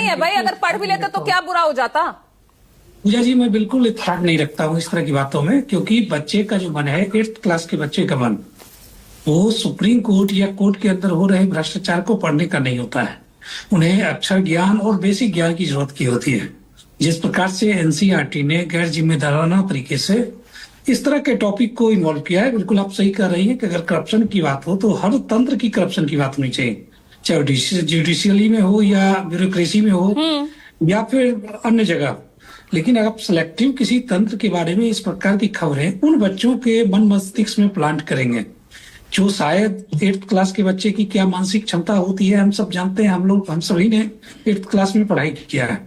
है भाई, अगर पढ़ भी लेते तो क्या बुरा हो जाता। पूजा जी, मैं बिल्कुल इत्तेफाक नहीं रखता हूँ इस तरह की बातों में, क्योंकि बच्चे का जो मन है, 8th क्लास के बच्चे का मन, वो सुप्रीम कोर्ट या कोर्ट के अंदर हो रहे भ्रष्टाचार को पढ़ने का नहीं होता है। उन्हें अक्षर ज्ञान और बेसिक ज्ञान की जरूरत की होती है। जिस प्रकार से एनसीईआरटी ने गैर जिम्मेदाराना तरीके से इस तरह के टॉपिक को इन्वॉल्व किया है, बिल्कुल आप सही कह रही हैं कि अगर करप्शन की बात हो तो हर तंत्र की करप्शन की बात होनी चाहिए, चाहे जुडिशियली में हो या ब्यूरोक्रेसी में हो या फिर अन्य जगह। लेकिन अगर आप सिलेक्टिव किसी तंत्र के बारे में इस प्रकार की खबरें उन बच्चों के मन मस्तिष्क में प्लांट करेंगे, जो शायद 8th क्लास के बच्चे की क्या मानसिक क्षमता होती है हम सब जानते हैं। हम सभी ने 8th क्लास में पढ़ाई किया है।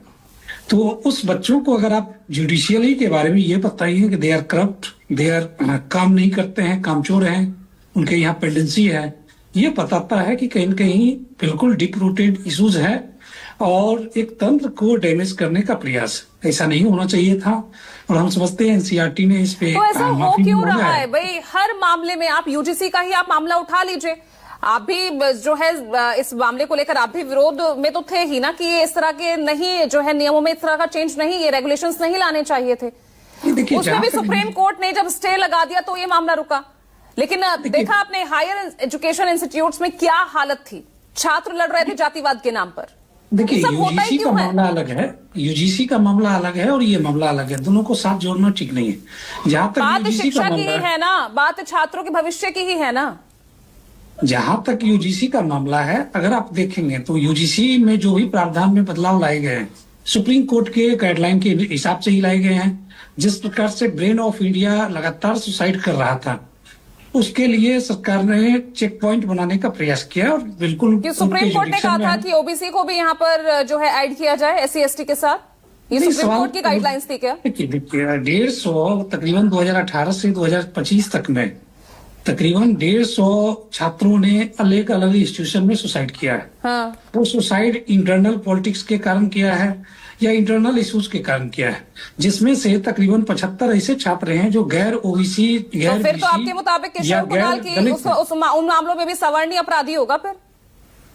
तो उस बच्चों को अगर आप जुडिशियली के बारे में ये बताइए कि they are corrupt, they are काम नहीं करते हैं, कामचोर हैं, उनके यहाँ पेंडेंसी है, ये बताता है कि कहीं न कहीं बिल्कुल डीप रूटेड इश्यूज है और एक तंत्र को डैमेज करने का प्रयास। ऐसा नहीं होना चाहिए था और हम समझते हैं एनसीईआरटी ने इस पे तो ऐसा हो क्यों रहा है भाई? हर मामले में आप यूजीसी का ही आप मामला उठा लीजिए, आप भी जो है इस मामले को लेकर आप भी विरोध में तो थे ही ना कि ये इस तरह के नहीं, जो है नियमों में इस तरह का चेंज नहीं, ये रेगुलेशंस नहीं लाने चाहिए थे। उसमें भी सुप्रीम कोर्ट ने जब स्टे लगा दिया तो ये मामला रुका। लेकिन देखा आपने हायर एजुकेशन इंस्टीट्यूट्स में क्या हालत थी, छात्र लड़ रहे थे जातिवाद के नाम पर। देखिए, यूजीसी का मामला अलग है, यूजीसी का मामला अलग है और ये मामला अलग है, दोनों को साथ जोड़ना ठीक नहीं है। जहां तक बात शिक्षा की ही है ना, बात छात्रों के भविष्य की ही है ना। जहां तक यूजीसी का मामला है, अगर आप देखेंगे तो यूजीसी में जो भी प्रावधान में बदलाव लाए गए हैं सुप्रीम कोर्ट के गाइडलाइन के हिसाब से ही लाए गए हैं। जिस प्रकार से ब्रेन ऑफ इंडिया लगातार सुसाइड कर रहा था, उसके लिए सरकार ने चेक पॉइंट बनाने का प्रयास किया और बिल्कुल सुप्रीम कोर्ट ने कहा था कि ओबीसी को भी यहाँ पर जो है ऐड किया जाए SC ST के साथ। ये सुप्रीम कोर्ट की गाइडलाइंस थी क्या? देखिए 150 तकरीबन 2018 से 2025 तक में तकरीबन 150 छात्रों ने अलग अलग इंस्टीट्यूशन में सुसाइड किया है। हाँ। वो सुसाइड इंटरनल पॉलिटिक्स के कारण किया है या इंटरनल इश्यूज के कारण किया है, जिसमें से तकरीबन 75 ऐसे छात्र हैं जो गैर ओबीसी, गैर तो फिर तो आपके मुताबिक किशोर कुणाल की उन मामलों में भी सवर्णीय अपराधी होगा फिर,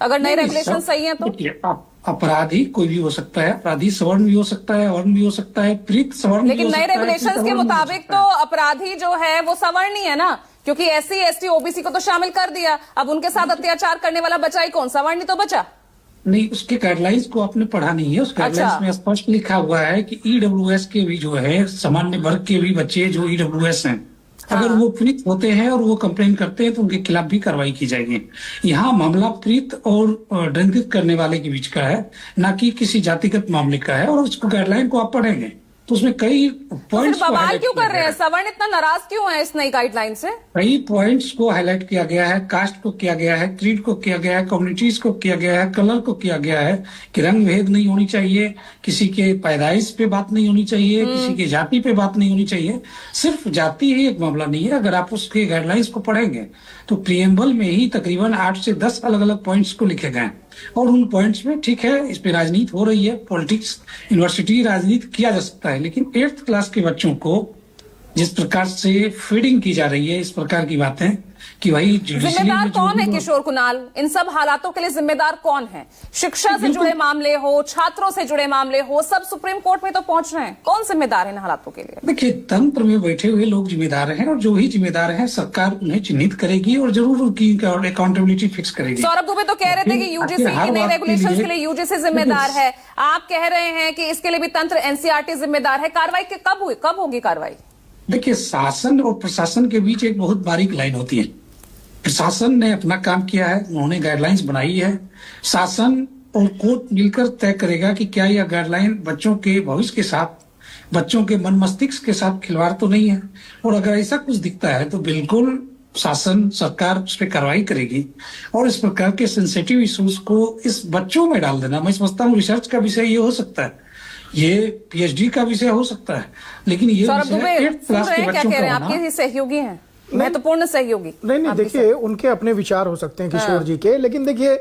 अगर नए रेगुलेशन सही है तो। अपराधी कोई भी हो सकता है, अपराधी सवर्ण भी हो सकता है, वर्ण भी हो सकता है, प्रीत सवर्ण, लेकिन नए रेगुलेशंस के मुताबिक तो अपराधी जो है वो सवर्णी है ना, क्योंकि SC ST OBC को तो शामिल कर दिया। अब उनके साथ अत्याचार करने वाला बचा ही कौन? सवर्णी तो बचा नहीं। उसके गाइडलाइंस को आपने पढ़ा नहीं है। उस गाइडलाइंस में स्पष्ट लिखा हुआ है कि EWS के भी जो है, सामान्य वर्ग के भी बच्चे जो EWS हैं, अगर वो पीड़ित होते हैं और वो कंप्लेन करते हैं तो उनके खिलाफ भी कार्रवाई की जाएगी। यहाँ मामला पीड़ित और दंडित करने वाले के बीच का है, ना कि किसी जातिगत मामले का है। और उसको गाइडलाइन को आप पढ़ेंगे तो उसमें कई पॉइंट्स को बवाल क्यों कर रहे हैं? सवर्ण इतना नाराज क्यों है इस नई गाइडलाइन से? कई पॉइंट्स को हाईलाइट किया गया है, कास्ट को किया गया है, क्रीड को किया गया है, कम्युनिटीज को किया गया है, कलर को किया गया है कि रंग भेद नहीं होनी चाहिए, किसी के पैदाइश पे बात नहीं होनी चाहिए, किसी के जाति पे बात नहीं होनी चाहिए। सिर्फ जाति ही एक मामला नहीं है। अगर आप उसके गाइडलाइंस को पढ़ेंगे तो प्रियम्बल में ही तकरीबन 8 से 10 अलग अलग पॉइंट्स को लिखे गए और उन पॉइंट्स में ठीक है, इस पे राजनीति हो रही है, पॉलिटिक्स, यूनिवर्सिटी राजनीति किया जा सकता है, लेकिन 8th क्लास के बच्चों को जिस प्रकार से फीडिंग की जा रही है इस प्रकार की बातें कि भाई जिम्मेदार कौन है? किशोर कुणाल, इन सब हालातों के लिए जिम्मेदार कौन है? शिक्षा से जुड़े मामले हो, छात्रों से जुड़े मामले हो, सब सुप्रीम कोर्ट में तो पहुंच रहे हैं। कौन जिम्मेदार है इन हालातों के लिए? देखिए, तंत्र में बैठे हुए लोग जिम्मेदार हैं और जो भी जिम्मेदार हैं सरकार उन्हें चिन्हित करेगी और जरूर उनकी अकाउंटेबिलिटी फिक्स करेगी। सौरभ दुबे तो कह रहे थे कि यूजीसी की नई रेगुलेशंस के लिए यूजीसी जिम्मेदार है, आप कह रहे हैं कि इसके लिए भी तंत्र एनसीईआरटी जिम्मेदार है। कार्रवाई कब होगी कार्रवाई? देखिए, शासन और प्रशासन के बीच एक बहुत बारीक लाइन होती है। प्रशासन ने अपना काम किया है, उन्होंने गाइडलाइंस बनाई है, शासन और कोर्ट मिलकर तय करेगा कि क्या यह गाइडलाइन बच्चों के भविष्य के साथ, बच्चों के मन मस्तिष्क के साथ खिलवाड़ तो नहीं है। और अगर ऐसा कुछ दिखता है तो बिल्कुल शासन, सरकार उस पर कार्रवाई करेगी और इस प्रकार के सेंसिटिव इश्यूज को इस बच्चों में डाल देना, मैं समझता हूँ रिसर्च का विषय ये हो सकता है, ये PhD का विषय हो सकता है, लेकिन ये क्या कह रहे हैं? आपके सहयोगी हैं, महत्वपूर्ण सहयोगी। नहीं, देखिए उनके अपने विचार हो सकते हैं किशोर जी के, लेकिन देखिए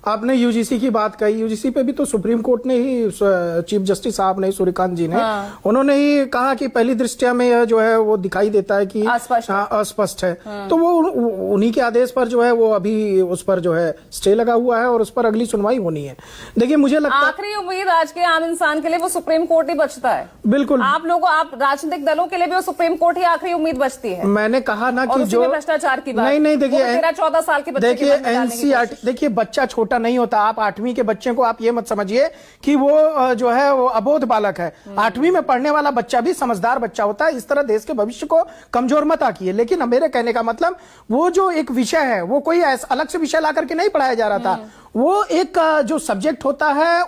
आपने यूजीसी की बात कही, यूजीसी पे भी तो सुप्रीम कोर्ट ने ही, चीफ जस्टिस साहब ने, सूर्यकांत जी ने, उन्होंने ही कहा कि पहली दृष्टया में यह जो है वो दिखाई देता है कि अस्पष्ट है। तो वो उन्हीं के आदेश पर जो है वो अभी उस पर जो है स्टे लगा हुआ है और उस पर अगली सुनवाई होनी है। देखिए मुझे लगता है आखिरी उम्मीद आज के आम इंसान के लिए वो सुप्रीम कोर्ट ही बचता है। बिल्कुल, आप लोगों, आप राजनीतिक दलों के लिए भी वो सुप्रीम कोर्ट ही आखिरी उम्मीद बचती है। मैंने कहा ना कि जो भ्रष्टाचार की बात, नहीं देखिए 13-14 साल के बच्चे, देखिए एनसीईआरटी, देखिए बच्चा छोटा नहीं होता। आप 8वीं के बच्चे को आप ये मत समझिए कि वो जो है वो अबोध बालक है। 8वीं में पढ़ने वाला बच्चा भी समझदार बच्चा होता है। इस तरह देश के भविष्य को कमजोर मत आकिए। लेकिन मेरे कहने का मतलब, वो जो एक विषय है वो कोई ऐसा अलग से विषय ला करके नहीं पढ़ाया जा रहा था। वो एक जो सब्जेक्ट होता है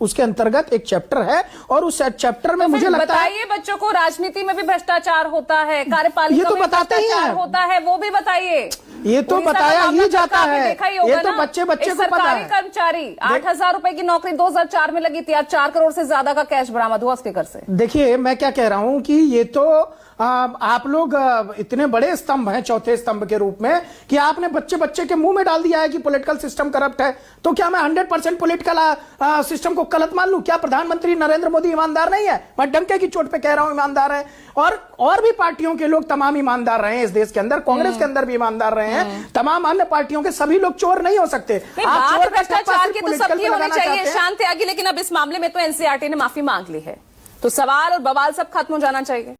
उसके अंतर्गत एक चैप्टर है और उस चैप्टर में मुझे लगता है, बताइए बच्चों को राजनीति में भी भ्रष्टाचार होता है, कार्यपालिका ये तो में बताते ही हैं, होता है, वो भी बताइए। ये तो बताया ही जाता है, ये तो बच्चे को पता सरकारी है। कर्मचारी 8,000 रुपए की नौकरी 2004 में लगी थी, आज 4 करोड़ से ज्यादा का कैश बरामद हुआ उसके घर से। देखिए मैं क्या कह रहा हूं कि ये तो आप लोग इतने बड़े स्तंभ हैं, चौथे स्तंभ के रूप में, कि आपने बच्चे के मुंह में डाल दिया है कि पॉलिटिकल सिस्टम करप्ट है। तो क्या मैं 100% पॉलिटिकल सिस्टम को गलत मान लूं? क्या प्रधानमंत्री नरेंद्र मोदी ईमानदार नहीं है? मैं डंके की चोट पे कह रहा हूं ईमानदार है। और भी पार्टियों के लोग तमाम ईमानदार रहे हैं इस देश के अंदर, कांग्रेस के अंदर भी ईमानदार रहे हैं, तमाम अन्य पार्टियों के सभी लोग चोर नहीं हो सकते। आप चोर भ्रष्टाचार की तो सबकी होनी चाहिए, शांत त्यागी, लेकिन अब इस मामले में तो एनसीईआरटी ने माफी मांग ली है, तो सवाल और बवाल सब खत्म हो जाना चाहिए।